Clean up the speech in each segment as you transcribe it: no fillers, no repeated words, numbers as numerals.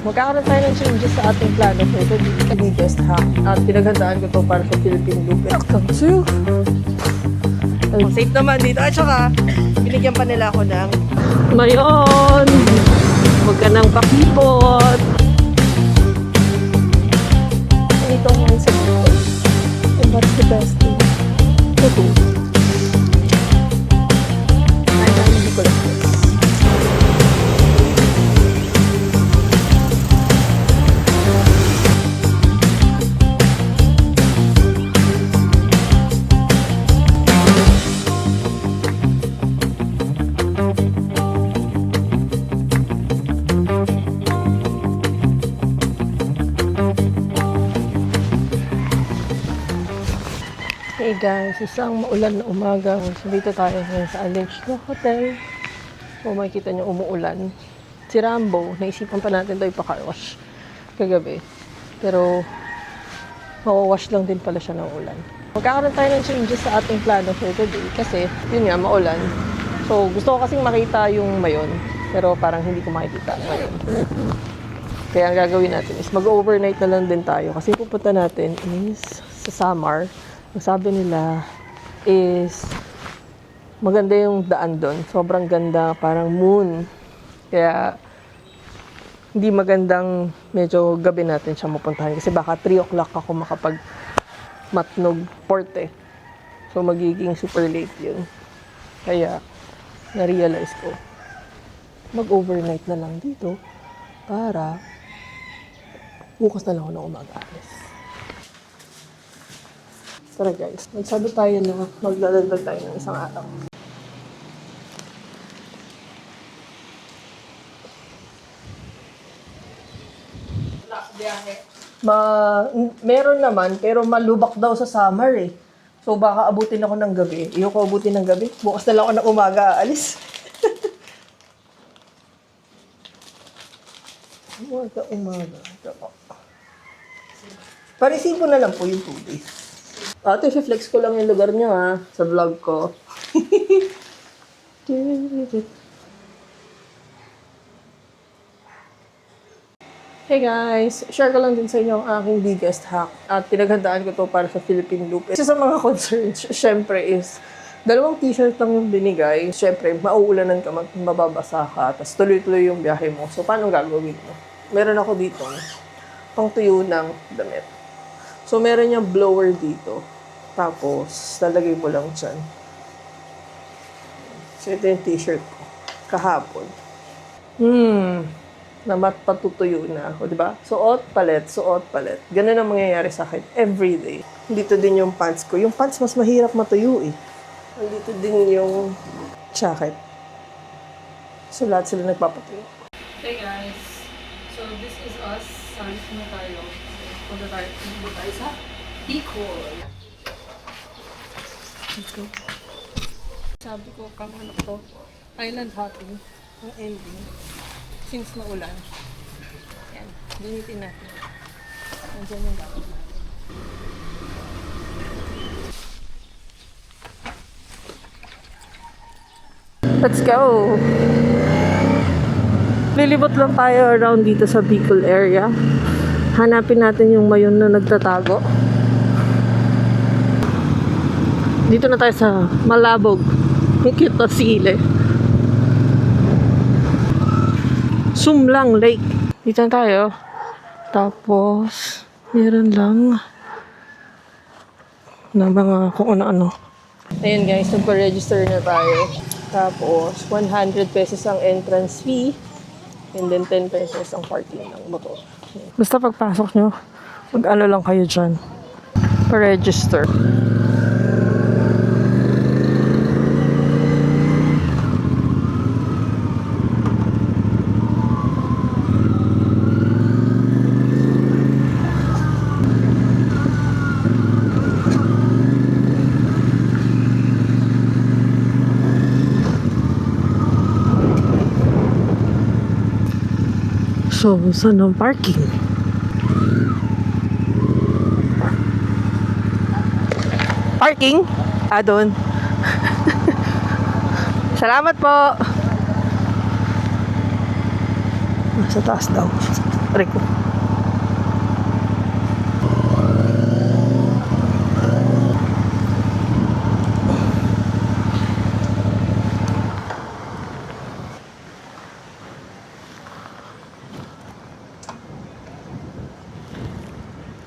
Magkakaroon tayo ng changes sa ating plano for today. Kami guest hack. At pinaghandaan ko to para sa Philippine Loop. Welcome to... Safe naman dito. At saka, binigyan pa nila ako ng... Mayon! Huwag ka nang pakipot! Ito ang mindset ko. And what's the best thing? Ito. Ay, hindi ko lang this. Hey guys, isang maulan na umaga. So dito tayo ngayon sa Alleged Hotel. Kung makikita nyo umuulan. Si Rambo, naisipan pa natin ito ipaka-wash kagabi. Pero mawawash lang din pala siya ng ulan. Magkakaroon tayo ng changes sa ating plano for today kasi yun nga, maulan. So gusto ko kasing makita yung mayon. Pero parang hindi ko makikita ngayon. Kaya ang gagawin natin is mag-overnight na lang din tayo. Kasi pupunta natin is sa Samar. Ang sabi nila is maganda yung daan doon. Sobrang ganda, parang moon. Kaya hindi magandang medyo gabi natin siya mapuntahan. Kasi baka 3 o'clock ako makapag Matnog Port eh. So magiging super late yun. Kaya na-realize ko mag-overnight na lang dito para bukas na lang ako ng umaga alis. Tara guys, nagsabi tayo na magdadagdag tayo ng isang araw. Meron naman, pero malubak daw sa summer eh. So baka abutin ako ng gabi. Iyo ko abutin ng gabi. Bukas na lang ako ng umaga aalis. umaga. Parisibo na lang po yung 2 days. Ate, flex ko lang yung lugar niyo ha, sa vlog ko. Hey guys, share ko lang din sa inyo ang aking biggest hack. At pinaghandaan ko to para sa Philippine Loop. Isa sa mga concerns, syempre is, 2 t-shirt lang yung binigay. Syempre, mauulanan ka, mababasa ka, tapos tuloy-tuloy yung biyahe mo. So, paano gagawin mo? Meron ako dito, pang tuyo ng damit. So, meron niyang blower dito. Tapos, lalagay mo lang dyan. So, ito yung t-shirt ko. Kahapon. Patutuyo na ako, di ba? Suot, palit, suot, palit. Ganun ang mangyayari sa akin everyday. Dito din yung pants ko. Yung pants mas mahirap matuyo eh. Dito din yung jacket. So, lahat sila nagpapatuyo. Hey guys. So, this is us. Salis na tayo. Punta tayo sa Bicol. Let's go. Sabi ko, kang ano to, island hopping, ang ending. Since maulan. Yan. Gamitin natin. Nandiyan yung gawin natin. Let's go! Lilibot lang tayo around dito sa Bicol area. Hanapin natin yung mayon na nagtatago. Dito na tayo sa Malabog. Ang cute na sile. Sumlang Lake. Dito na tayo. Tapos, meron lang na mga kung ano-ano. Ayun guys, nagpa-register na tayo. Tapos, 100 pesos ang entrance fee. And then, 10 pesos ang parking ng motor. Basta pagpasok nyo, mag-ano lang kayo dyan. Pa-register. So, saan ang parking? Parking? Doon. Salamat po! Sa taas daw. Aray ko.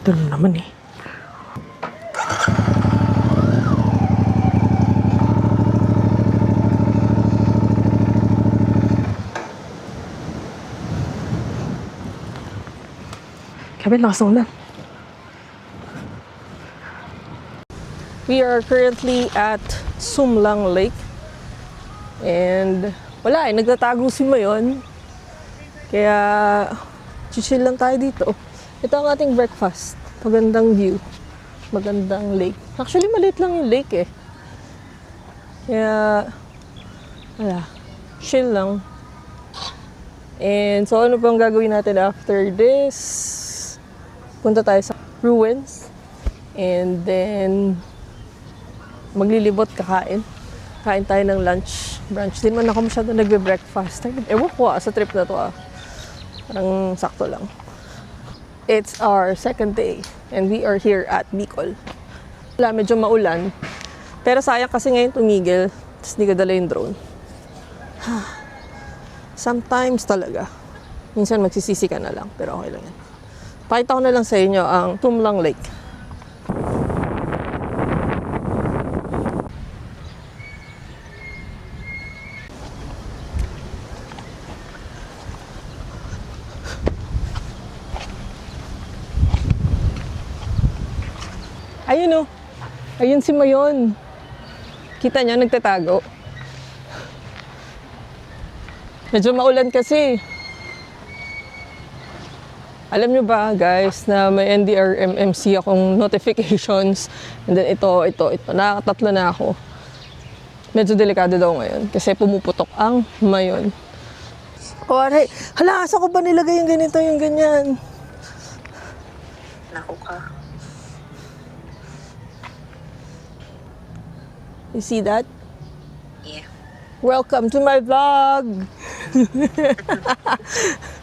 Ito na naman eh. Kapit, lakas ng ulan. We are currently at Sumlang Lake. And wala eh, nagtatago si Mayon. Kaya chill lang tayo dito. Ito ang ating breakfast. Magandang view. Magandang lake. Actually, maliit lang yung lake eh. Kaya, wala. Chill lang. And so, ano pang gagawin natin after this? Punta tayo sa ruins. And then, maglilibot, kakain. Kain tayo ng lunch. Brunch. Di man ako masyado nagbe-breakfast. Ewan ko sa trip na to Parang sakto lang. It's our second day and we are here at Bicol. Wala, medyo maulan. Pero sayang kasi ngayon tumigil. Tapos hindi ko dala yung drone. Sometimes talaga. Minsan magsisisi ka na lang. Pero okay lang yan. Pakita ko na lang sa inyo ang Sumlang Lake. Ayun ayun si Mayon. Kita niya, nagtatago. Medyo maulan kasi. Alam niyo ba guys na may NDRMMC akong notifications. And then ito. Nakakatatlo na ako. Medyo delikado daw ngayon kasi pumuputok ang Mayon. Kuwari, hala, saan ko ba nilagay yung ganito, yung ganyan? Naku ka. You see that? Yeah. Welcome to my vlog!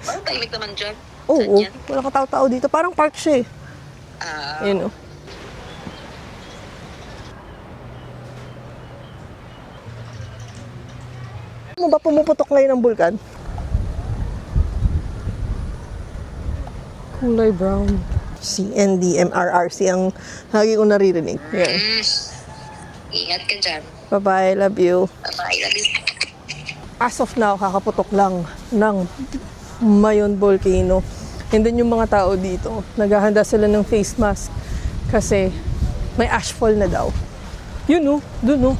Parang tahimik naman dyan. Oo, wala katao-tao dito. Parang park siya eh. Ayun Ano ba pumuputok ngayon ng bulkan? Kulay brown. CNDMRRC ang lagi ko naririnig. Yan. Ingat ka dyan. Bye-bye, love you. Bye-bye, love you. As of now, kakaputok lang ng Mayon Volcano. And then yung mga tao dito, naghahanda sila ng face mask kasi may ashfall na daw. Yun dun.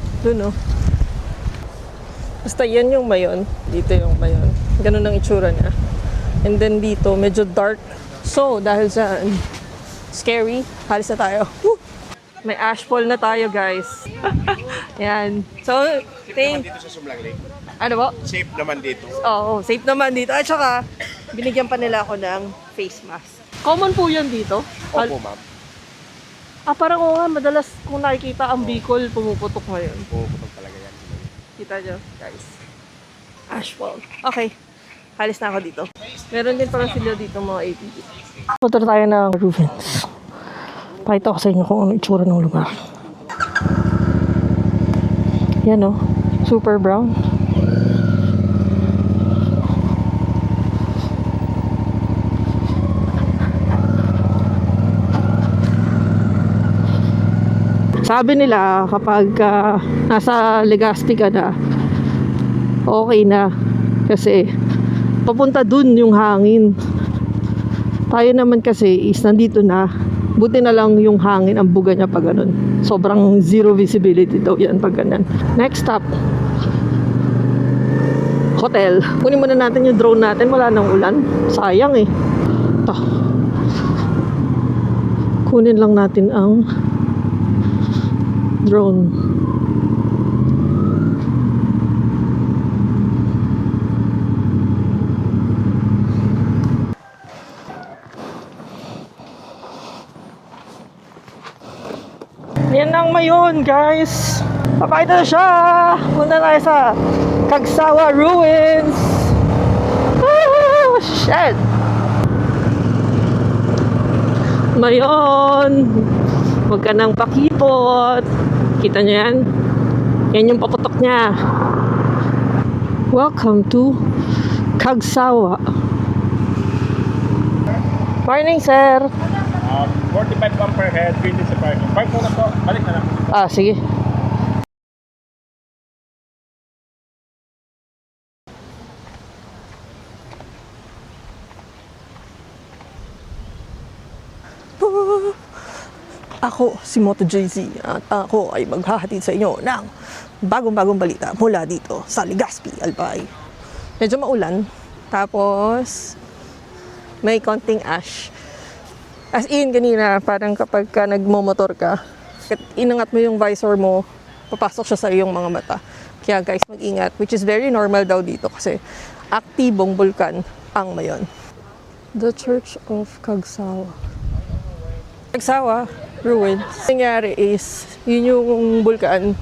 Basta yan yung Mayon. Dito yung Mayon. Ganun ang itsura niya. And then dito, medyo dark. So, dahil sa scary, halis na tayo. Woo! May ashfall na tayo, guys. Yan. So, Safe naman dito sa Sumlang Lake. Ano ba? Safe naman dito. Oo, safe naman dito. At saka, binigyan pa nila ako ng face mask. Common po yan dito? Opo, ma'am. Parang oo nga, madalas kung nakikita ang Bicol, pumuputok ngayon. Puputok talaga yan. Kita nyo, guys. Ashfall. Okay. Halis na ako dito. Meron din pala sila dito mga ATV. Punta tayo ng ruins. Pakita ko sa inyo kung ano itsura ng lugar. Yan super brown. Sabi nila kapag nasa Legazpi ka na, okay na. Kasi papunta dun yung hangin. Tayo naman kasi is nandito na. Buti na lang yung hangin ang buga niya pag ganun. Sobrang zero visibility daw yan pag ganun. Next stop, hotel. Kunin muna natin yung drone natin. Wala nang ulan. Sayang eh. Ito. Kunin lang natin ang drone. Yan ang Mayon, guys. Papakita na siya. Punta tayo sa Cagsawa Ruins. Shit. ba yun? Huwag ka nang pakipot. Kita niyo yan? Yan yung paputok niya. Welcome to Kagsawa. Morning, sir. 45 pound per head, 20 sa parking. Park muna po, balik na lang. Ah, sige. Ako si Moto JZ at ako ay maghahatid sa inyo ng bagong-bagong balita mula dito sa Legazpi, Albay. Medyo maulan, tapos may konting ash. As in, kanina, parang kapag ka nagmomotor ka, inangat mo yung visor mo, papasok siya sa iyong mga mata. Kaya guys, mag-ingat, which is very normal daw dito kasi aktibong bulkan ang mayon. The Church of Kagsawa. Kagsawa, ruins. Nangyari is, yun yung bulkan.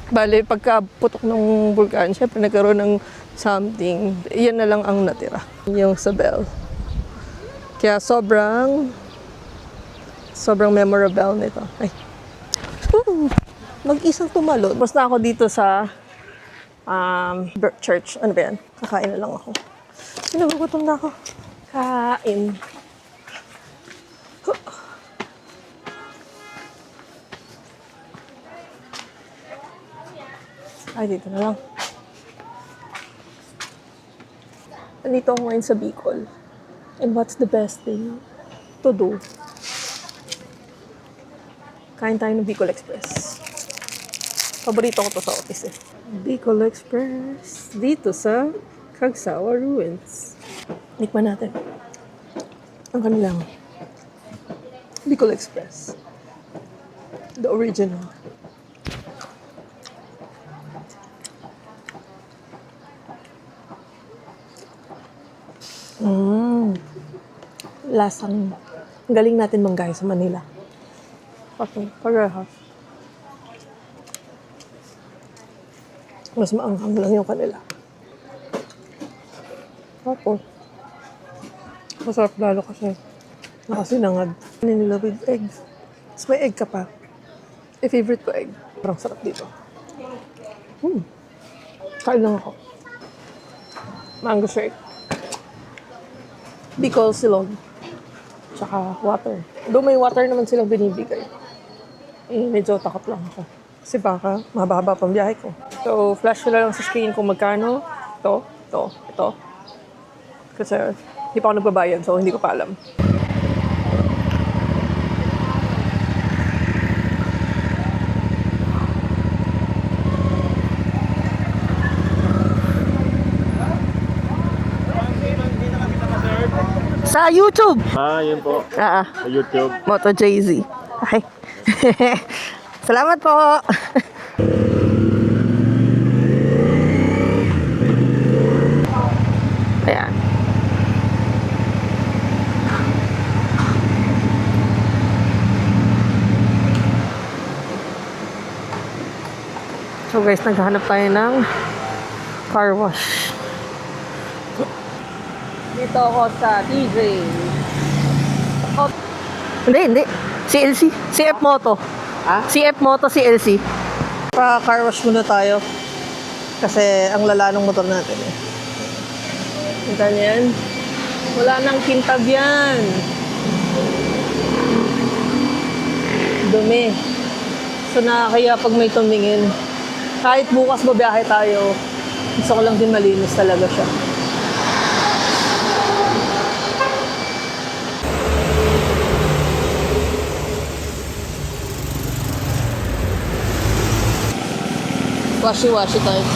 Bale, pagkaputok ng bulkan, syempre nagkaroon ng something. Yan na lang ang natira. Yung sa bell. Kaya sobrang memorable nito. Ay. Mag-isang tumalo. Tapos na ako dito sa church. Ano ba yan? Kakain na lang ako. Nagugutom na ako. Kain. Ay, dito na lang. Nandito ako ngayon sa Bicol. And what's the best thing to do? Kain tayo ng Bicol Express. Paborito ko to sa office eh. Bicol Express. Dito sa Kagsawa Ruins. Tikman natin. Ang kanilang Bicol Express. The original. Lasang galing natin manggaya sa Manila. Okay, parehas. Mas maanghang lang yung kanila. Tapos, masarap lalo kasi nakasinangad. Ano nila with eggs. Mas may egg ka pa. Favorite ko egg. Parang sarap dito. Kain lang ako. Mango shake. Bicol silog. Tsaka water. Doon may water naman silang binibigay. Medyo takot lang ako. Kasi baka mababa pang biyahe ko. So, flash ko na lang sa screen kung magkano. Ito. Kasi hindi pa ako nagbabayad, so hindi ko pa alam. Sa YouTube! Yun po. Sa YouTube. Moto JZ. Okay. Salamat po! Ayan. So guys, naghahanap tayo ng car wash. Dito ako sa TJ. Oh. Hindi. CLC. CF Moto. CF Moto, CLC. Pa-car wash muna tayo. Kasi ang lala ng motor natin eh. Kita niyo yan? Wala nang kintab yan. Dumi. So nakakaya pag may tumingin. Kahit bukas babiyahe tayo, gusto ko lang din malinis talaga siya. Washi-washi tayo.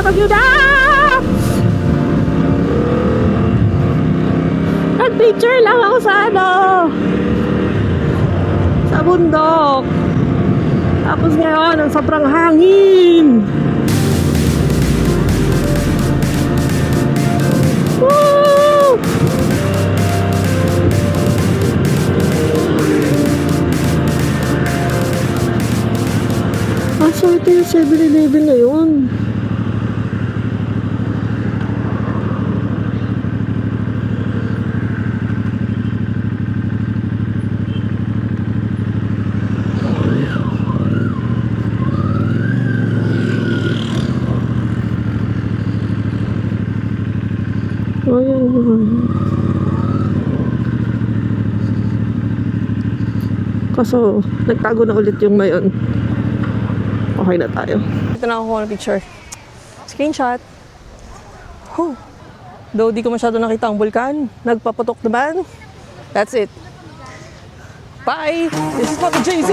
Bagyo na! Nag-picture lang ako sa sa bundok. Tapos ngayon, ang sobrang hangin. Woo! Swerte yung 7-Eleven na yun. Ayan. Kaso, nagtago na ulit yung mayon. Okay na tayo. Ito na ako ng picture. Screenshot. Huh. Though di ko masyado nakita ang vulkan, nagpaputok naman. That's it. Bye! This is Papa JZ!